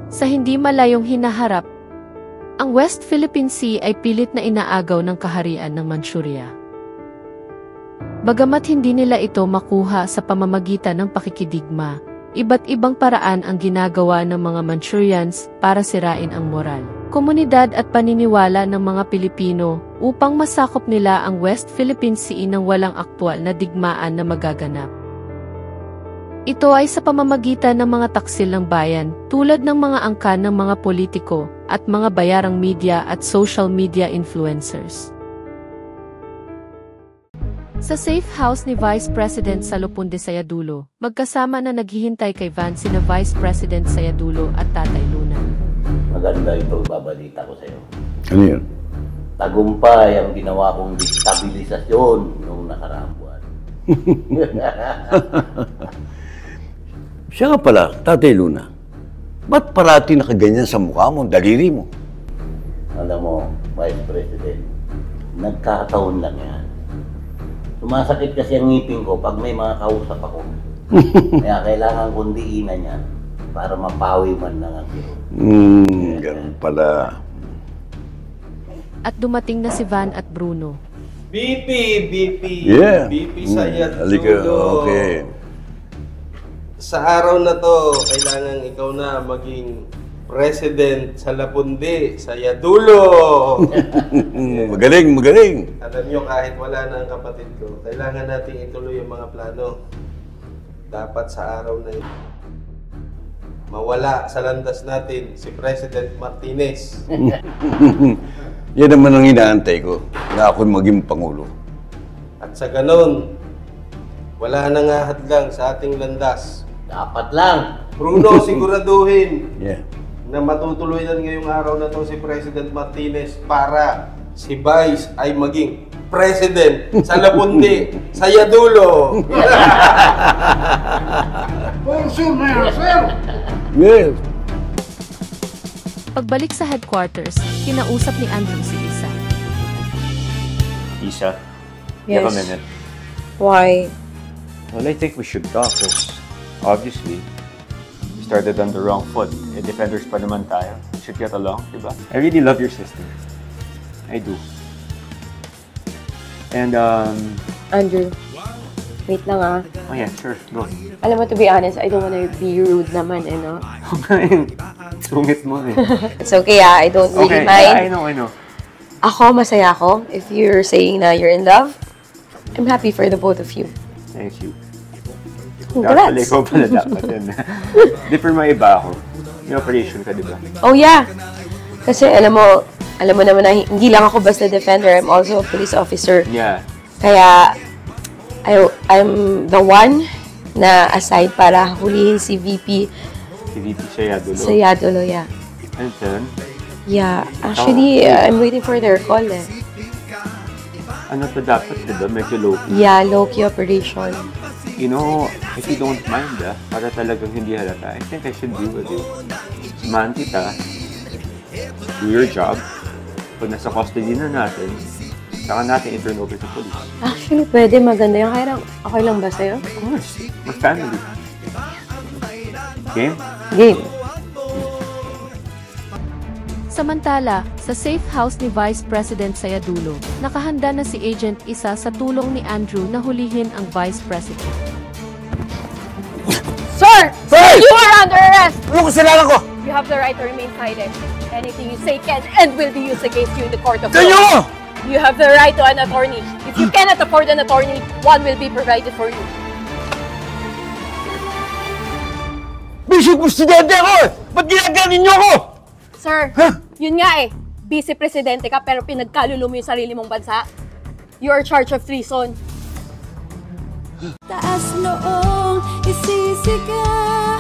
Sa hindi malayong hinaharap, ang West Philippine Sea ay pilit na inaagaw ng kaharian ng Manchuria. Bagamat hindi nila ito makuha sa pamamagitan ng pakikidigma, iba't ibang paraan ang ginagawa ng mga Manchurians para sirain ang moral, komunidad at paniniwala ng mga Pilipino upang masakop nila ang West Philippine Sea nang walang aktwal na digmaan na magaganap. Ito ay sa pamamagitan ng mga taksil ng bayan tulad ng mga angkan ng mga politiko at mga bayarang media at social media influencers. Sa safe house ni Vice President Salopunde Sayadulo, magkasama na naghihintay kay Van sina Vice President Sayadulo at Tatay Luna. Maganda ito, babalita ko sa'yo. Ano yun? Tagumpay ang ginawa kong destabilisasyon noong nakaraang buwan. Siya nga pala, Tatay Luna. Ba't parati nakaganyan sa mukha mo, daliri mo? Alam mo, Vice President, nagkataon lang yan. Sumasakit kasi ang ngipin ko pag may mga kausap ako. Kaya kailangan kong diinan yan para mapawi man lang ang biro. Ganun pala. At dumating na si Van at Bruno. BP! Yeah. BP Sayat Halika, Dulo. okay. Sa araw na to, kailangan ikaw na maging President sa Lapundi, sa Yadulo. Magaling, magaling. Alam nyo, kahit wala na ang kapatid ko, kailangan natin ituloy yung mga plano. Dapat sa araw na ito, mawala sa landas natin si President Martinez. Yan naman ang inaantay ko, na ako'y maging Pangulo. At sa ganon, wala nang ahadlang sa ating landas. Dapat lang. Bruno, siguraduhin Yeah. na matutuloy na ngayong araw na to si President Martinez para si Vice ay maging President sa Lapundi, sa Yadulo. Yes. Pagbalik sa headquarters, kinausap ni Andrew si Isa. Isa, you have a Yes. minute. Why? Well, I think we should talk because obviously we started on the wrong foot. Defenders pa naman tayo. We should get along, diba? I really love your sister. I do. And, Andrew, wait lang ah. oh yeah, sure, go. Alam mo, to be honest, I don't wanna be rude naman, eh, no? Sungit mo eh. It's okay ah, I don't really Okay, mind. yeah, I know. Ako, masaya ako. If you're saying na you're in love, I'm happy for the both of you. Thank you. Actually, Congrats! ikaw pala dapat yun. Di for may iba ako. May operation ka, di ba? Oh yeah! Kasi alam mo naman na hindi lang ako basta defender, I'm also a police officer. Yeah. Kaya, I'm the one na aside para hulihin si VP Si VP siya, Yadulo. sa Yadulo, yeah. And then, Yeah, actually, I'm waiting for their call eh. ano to dapat, di ba? Medyo low. Yeah, low-key operation. You know, if you don't mind, para talagang hindi halata, I think I should be with you. Samahan kita, do your job. Pag nasa custody na natin, saka natin i-turn over to police. Actually, pwede. Maganda yung kaya lang. Okay lang ba sa'yo? Of course, we're family. Game? Game. Samantala, sa safe house ni Vice President Sayadulo, nakahanda na si Agent Isa sa tulong ni Andrew na hulihin ang Vice President. Sir! Hey! You are under arrest! Ano kasalanan ko? You have the right to remain silent. Anything you say can and will be used against you in the court of law. Kayo! You have the right to an attorney. If you cannot afford an attorney, one will be provided for you. Bishop Presidente ako eh! Ba't ginaganin niyo ako? Sir, yun nga eh. Vice-presidente ka pero pinagkalulo mo yung sarili mong bansa. You are charged of treason. Taas noong isisigahan